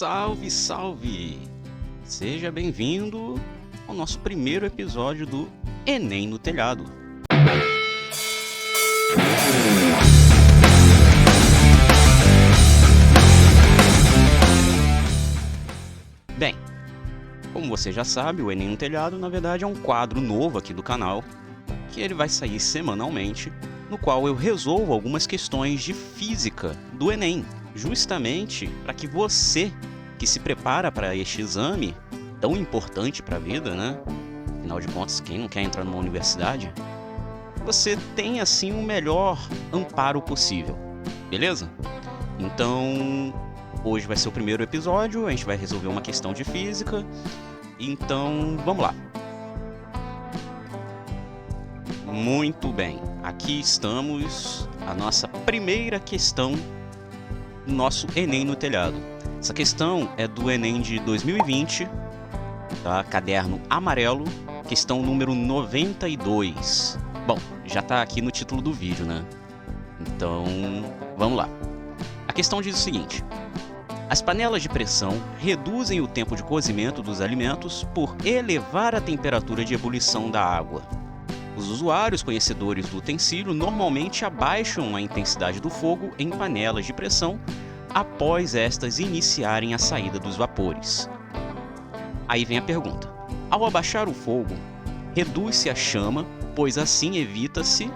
Salve, salve! Seja bem-vindo ao nosso primeiro episódio do Enem no Telhado. Bem, como você já sabe, o Enem no Telhado, na verdade, é um quadro novo aqui do canal, que ele vai sair semanalmente, no qual eu resolvo algumas questões de física do Enem, justamente para que você, que se prepara para este exame tão importante para a vida, né? Afinal de contas, quem não quer entrar numa universidade? Você tenha, assim, o melhor amparo possível, beleza? Então, hoje vai ser o primeiro episódio, a gente vai resolver uma questão de física, então vamos lá. Muito bem, aqui estamos, a nossa primeira questão do nosso Enem no Telhado. Essa questão é do Enem de 2020, tá? Caderno amarelo, questão número 92. Bom, já tá aqui no título do vídeo, né? Então, vamos lá. A questão diz o seguinte: as panelas de pressão reduzem o tempo de cozimento dos alimentos por elevar a temperatura de ebulição da água. Os usuários conhecedores do utensílio normalmente abaixam a intensidade do fogo em panelas de pressão após estas iniciarem a saída dos vapores. Aí vem a pergunta: ao abaixar o fogo, reduz-se a chama, pois assim evita-se...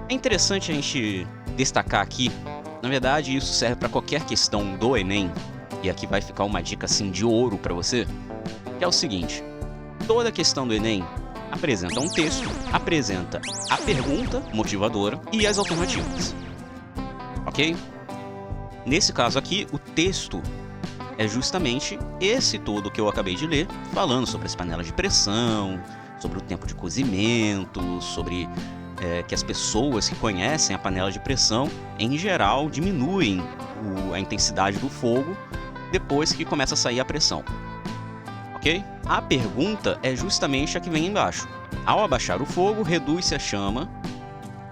É interessante a gente destacar aqui, na verdade isso serve para qualquer questão do Enem, e aqui vai ficar uma dica assim de ouro para você, que é o seguinte: toda questão do Enem apresenta um texto, apresenta a pergunta motivadora e as alternativas, ok? Nesse caso aqui, o texto é justamente esse todo que eu acabei de ler, falando sobre as panelas de pressão, sobre o tempo de cozimento, sobre que as pessoas que conhecem a panela de pressão, em geral, diminuem a intensidade do fogo depois que começa a sair a pressão. Ok? A pergunta é justamente a que vem embaixo. Ao abaixar o fogo, reduz-se a chama,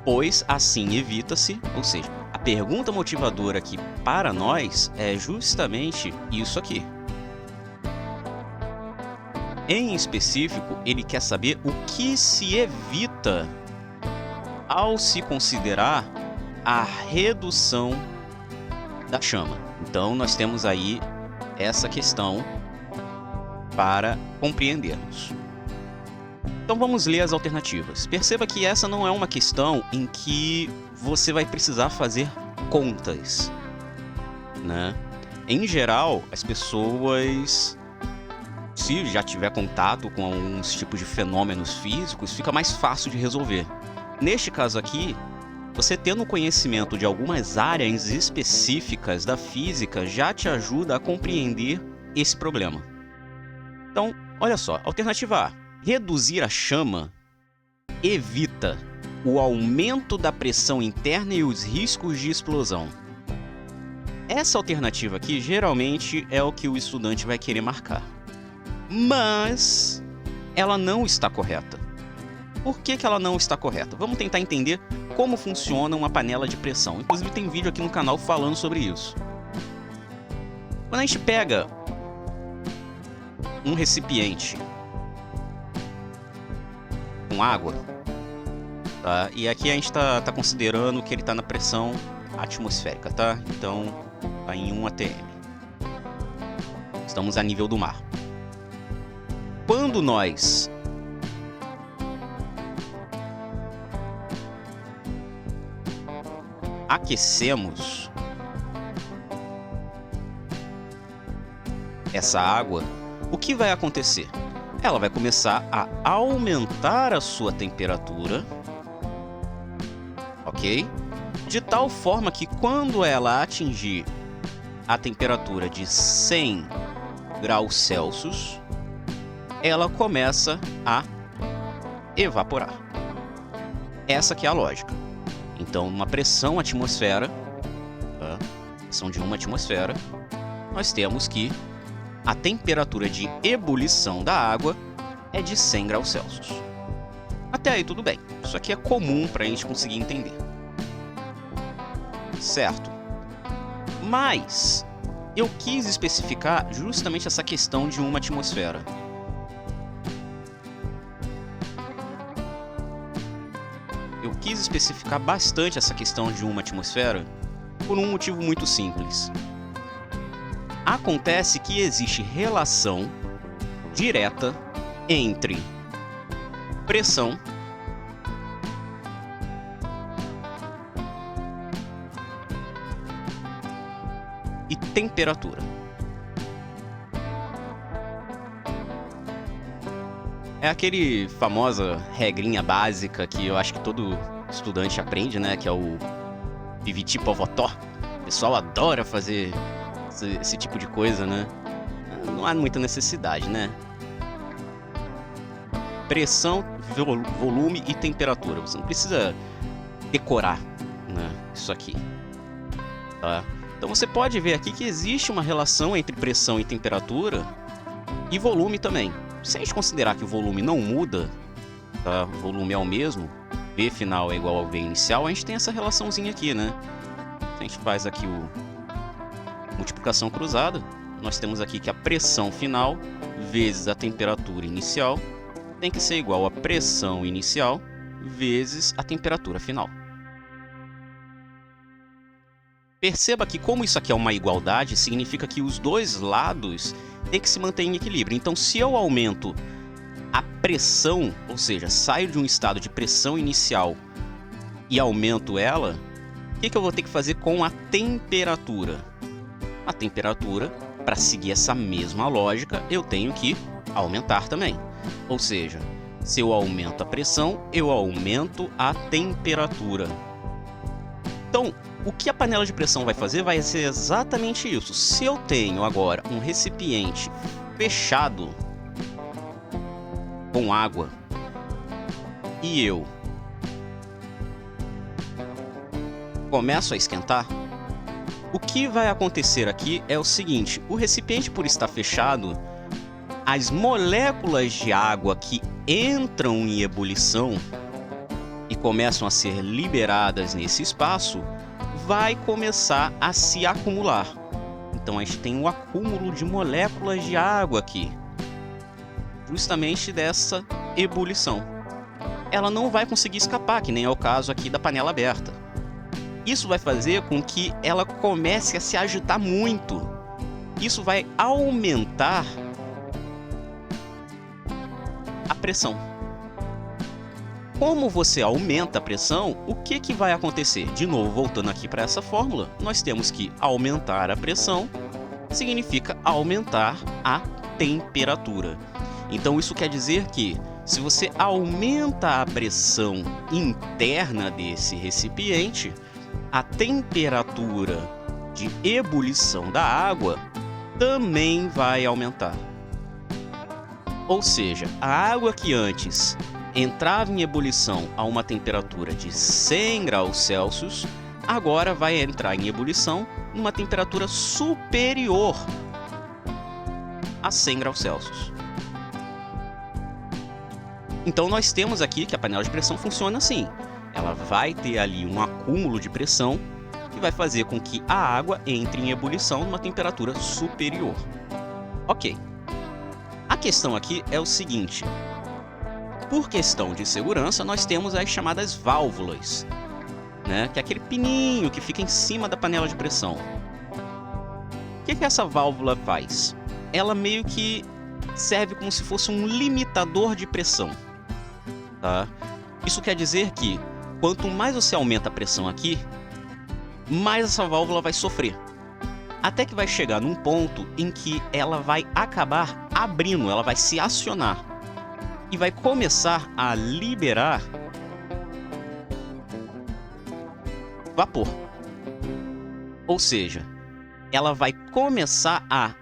pois assim evita-se, ou seja, a pergunta motivadora aqui para nós é justamente isso aqui. Em específico, ele quer saber o que se evita ao se considerar a redução da chama. Então, nós temos aí essa questão para compreendermos. Então vamos ler as alternativas. Perceba que essa não é uma questão em que você vai precisar fazer contas, né? Em geral, as pessoas, se já tiver contato com alguns tipos de fenômenos físicos, fica mais fácil de resolver. Neste caso aqui, você tendo conhecimento de algumas áreas específicas da física já te ajuda a compreender esse problema. Então, olha só, alternativa A: reduzir a chama evita o aumento da pressão interna e os riscos de explosão. Essa alternativa aqui geralmente é o que o estudante vai querer marcar, mas ela não está correta. Por que ela não está correta? Vamos tentar entender como funciona uma panela de pressão. Inclusive tem vídeo aqui no canal falando sobre isso. Quando a gente pega um recipiente com água, tá? E aqui a gente tá considerando que ele está na pressão atmosférica, tá? Então tá em 1 atm. Estamos a nível do mar. Quando nós aquecemos essa água, o que vai acontecer? Ela vai começar a aumentar a sua temperatura, ok? De tal forma que quando ela atingir a temperatura de 100 graus Celsius, ela começa a evaporar. Essa que é a lógica. Então, numa pressão atmosfera, tá? Pressão de 1 atmosfera, nós temos que a temperatura de ebulição da água é de 100 graus Celsius. Até aí tudo bem. Isso aqui é comum para a gente conseguir entender. Certo? Mas eu quis especificar justamente essa questão de uma atmosfera. Eu quis especificar bastante essa questão de uma atmosfera por um motivo muito simples. Acontece que existe relação direta entre pressão e temperatura. É aquele famosa regrinha básica que eu acho que todo estudante aprende, né? Que é o Piviti Povotó. O pessoal adora fazer esse tipo de coisa, né? Não há muita necessidade, né? Pressão, volume e temperatura. Você não precisa decorar, né, isso aqui, tá? Então você pode ver aqui que existe uma relação entre pressão e temperatura e volume também. Se a gente considerar que o volume não muda, tá? O volume é o mesmo, V final é igual ao V inicial, a gente tem essa relaçãozinha aqui, né? Se a gente faz aqui o multiplicação cruzada, nós temos aqui que a pressão final vezes a temperatura inicial tem que ser igual a pressão inicial vezes a temperatura final. Perceba que como isso aqui é uma igualdade, significa que os dois lados têm que se manter em equilíbrio. Então, se eu aumento a pressão, ou seja, saio de um estado de pressão inicial e aumento ela, o que eu vou ter que fazer com a temperatura? A temperatura, para seguir essa mesma lógica, eu tenho que aumentar também. Ou seja, se eu aumento a pressão, eu aumento a temperatura. Então, o que a panela de pressão vai fazer vai ser exatamente isso. Se eu tenho agora um recipiente fechado com água e eu começo a esquentar, o que vai acontecer aqui é o seguinte: o recipiente, por estar fechado, as moléculas de água que entram em ebulição e começam a ser liberadas nesse espaço vai começar a se acumular. Então a gente tem um acúmulo de moléculas de água aqui, justamente dessa ebulição. Ela não vai conseguir escapar, que nem é o caso aqui da panela aberta. Isso vai fazer com que ela comece a se agitar muito. Isso vai aumentar a pressão. Como você aumenta a pressão, o que vai acontecer? De novo, voltando aqui para essa fórmula, nós temos que aumentar a pressão significa aumentar a temperatura. Então isso quer dizer que se você aumenta a pressão interna desse recipiente, a temperatura de ebulição da água também vai aumentar. Ou seja, a água que antes entrava em ebulição a uma temperatura de 100 graus Celsius, agora vai entrar em ebulição numa temperatura superior a 100 graus Celsius. Então nós temos aqui que a panela de pressão funciona assim. Ela vai ter ali um acúmulo de pressão que vai fazer com que a água entre em ebulição numa temperatura superior. Ok. A questão aqui é o seguinte: por questão de segurança, nós temos as chamadas válvulas, né? Que é aquele pininho que fica em cima da panela de pressão. O que essa válvula faz? Ela meio que serve como se fosse um limitador de pressão, tá? Isso quer dizer que quanto mais você aumenta a pressão aqui, mais essa válvula vai sofrer. Até que vai chegar num ponto em que ela vai acabar abrindo, ela vai se acionar e vai começar a liberar vapor. Ou seja, ela vai começar a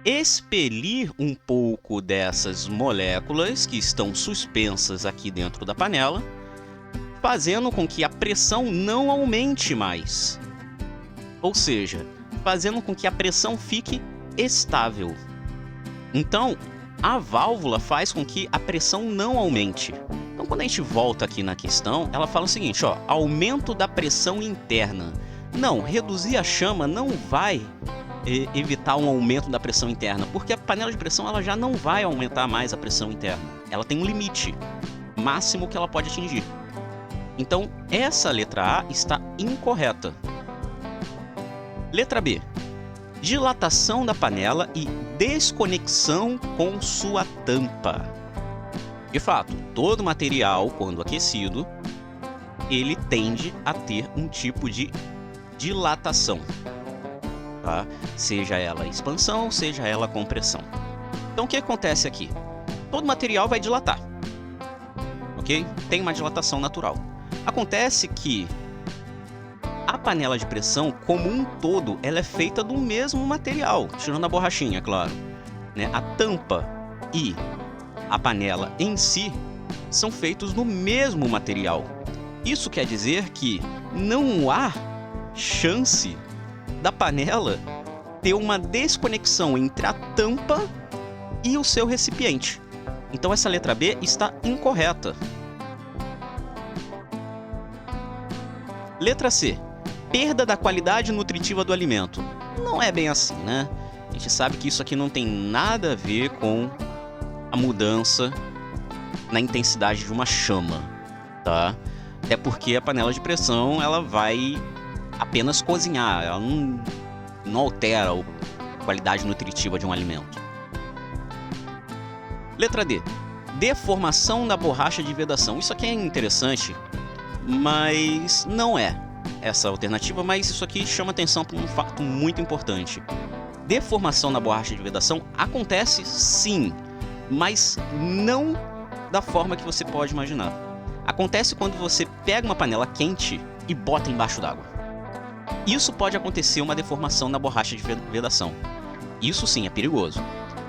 expelir um pouco dessas moléculas que estão suspensas aqui dentro da panela, fazendo com que a pressão não aumente mais. Ou seja, fazendo com que a pressão fique estável. Então, a válvula faz com que a pressão não aumente. Então, quando a gente volta aqui na questão, ela fala o seguinte, ó, aumento da pressão interna. Não, reduzir a chama não vai evitar um aumento da pressão interna, porque a panela de pressão ela já não vai aumentar mais a pressão interna. Ela tem um limite máximo que ela pode atingir. Então, essa letra A está incorreta. Letra B. Dilatação da panela e desconexão com sua tampa. De fato, todo material, quando aquecido, ele tende a ter um tipo de dilatação, tá? Seja ela expansão, seja ela compressão. Então, o que acontece aqui? Todo material vai dilatar, ok? Tem uma dilatação natural. Acontece que a panela de pressão, como um todo, ela é feita do mesmo material, tirando a borrachinha, claro, né? A tampa e a panela em si são feitos do mesmo material. Isso quer dizer que não há chance da panela ter uma desconexão entre a tampa e o seu recipiente. Então essa letra B está incorreta. Letra C. Perda da qualidade nutritiva do alimento. Não é bem assim, né? A gente sabe que isso aqui não tem nada a ver com a mudança na intensidade de uma chama, tá? Até porque a panela de pressão ela vai apenas cozinhar, ela não altera a qualidade nutritiva de um alimento. Letra D. Deformação da borracha de vedação. Isso aqui é interessante, mas não é essa alternativa, mas isso aqui chama atenção para um fato muito importante. Deformação na borracha de vedação acontece sim, mas não da forma que você pode imaginar. Acontece quando você pega uma panela quente e bota embaixo d'água. Isso pode acontecer uma deformação na borracha de vedação. Isso sim é perigoso.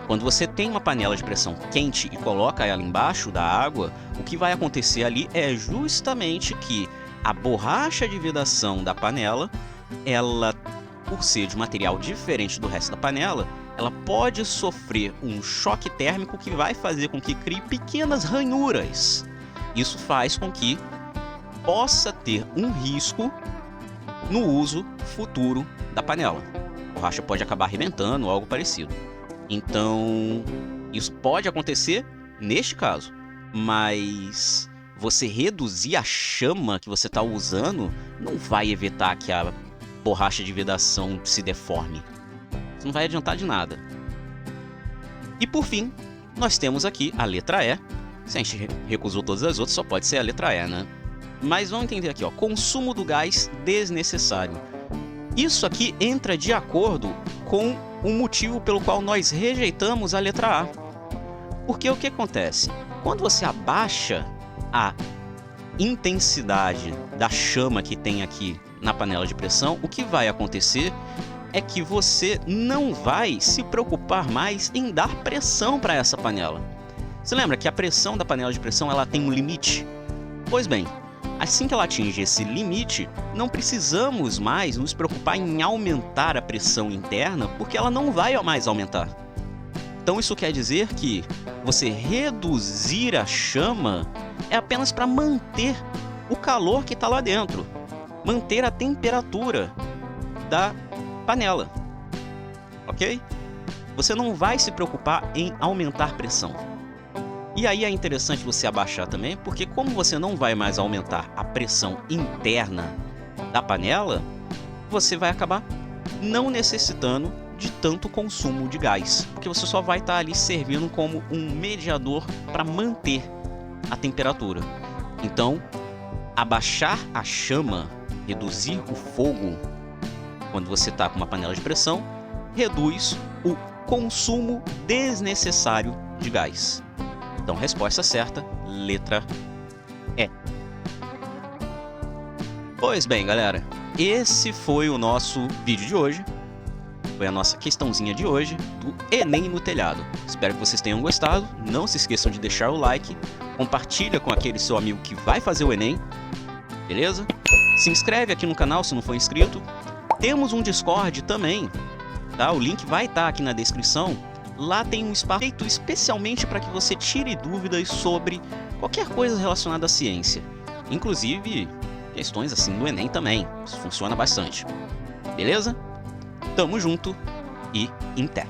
Quando você tem uma panela de pressão quente e coloca ela embaixo da água, o que vai acontecer ali é justamente que a borracha de vedação da panela, ela, por ser de material diferente do resto da panela, ela pode sofrer um choque térmico que vai fazer com que crie pequenas ranhuras. Isso faz com que possa ter um risco no uso futuro da panela. A borracha pode acabar arrebentando ou algo parecido. Então, isso pode acontecer neste caso, mas você reduzir a chama que você está usando não vai evitar que a borracha de vedação se deforme. Isso não vai adiantar de nada. E por fim, nós temos aqui a letra E. Se a gente recusou todas as outras, só pode ser a letra E, né? Mas vamos entender aqui, ó, consumo do gás desnecessário. Isso aqui entra de acordo com o motivo pelo qual nós rejeitamos a letra A. Porque o que acontece? Quando você abaixa a intensidade da chama que tem aqui na panela de pressão, o que vai acontecer é que você não vai se preocupar mais em dar pressão para essa panela. Você lembra que a pressão da panela de pressão ela tem um limite? Pois bem, assim que ela atinge esse limite, não precisamos mais nos preocupar em aumentar a pressão interna, porque ela não vai mais aumentar. Então isso quer dizer que você reduzir a chama é apenas para manter o calor que está lá dentro, manter a temperatura da panela, ok? Você não vai se preocupar em aumentar pressão. E aí é interessante você abaixar também, porque como você não vai mais aumentar a pressão interna da panela, você vai acabar não necessitando de tanto consumo de gás, porque você só vai estar ali servindo como um mediador para manter a temperatura. Então, abaixar a chama, reduzir o fogo, quando você está com uma panela de pressão, reduz o consumo desnecessário de gás. Então, resposta certa, letra E. Pois bem, galera, esse foi o nosso vídeo de hoje. Foi a nossa questãozinha de hoje do Enem no telhado. Espero que vocês tenham gostado. Não se esqueçam de deixar o like, compartilha com aquele seu amigo que vai fazer o Enem, beleza? Se inscreve aqui no canal se não for inscrito. Temos um Discord também, tá? O link vai estar aqui na descrição. Lá tem um espaço feito especialmente para que você tire dúvidas sobre qualquer coisa relacionada à ciência. Inclusive, questões assim do Enem também. Isso funciona bastante. Beleza? Tamo junto e Inté.